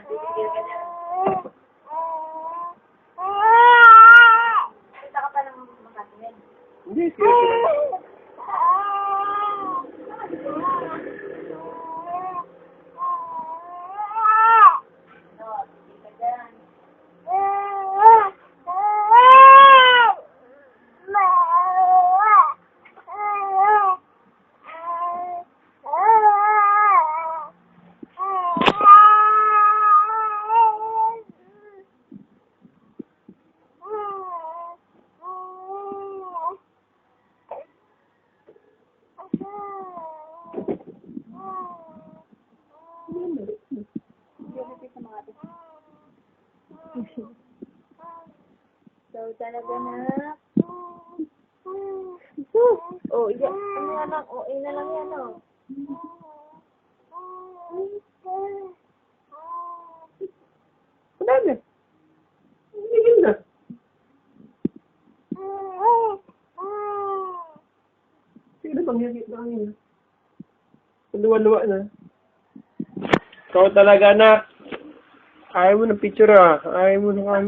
Titigil ka na. Kita ka pa ng makatuwin. Hindi, seryoso na. No, titigil ka dyan. So, talaga na. Oh, iya. Ano nga lang? Oh, na lang yan, oh. Wala na. Hindi na. Sige na, pangyagit na kanina. Luwa-luwa na. Ikaw talaga, anak. Ayaw mo ng picture, ah. Ayaw mo ng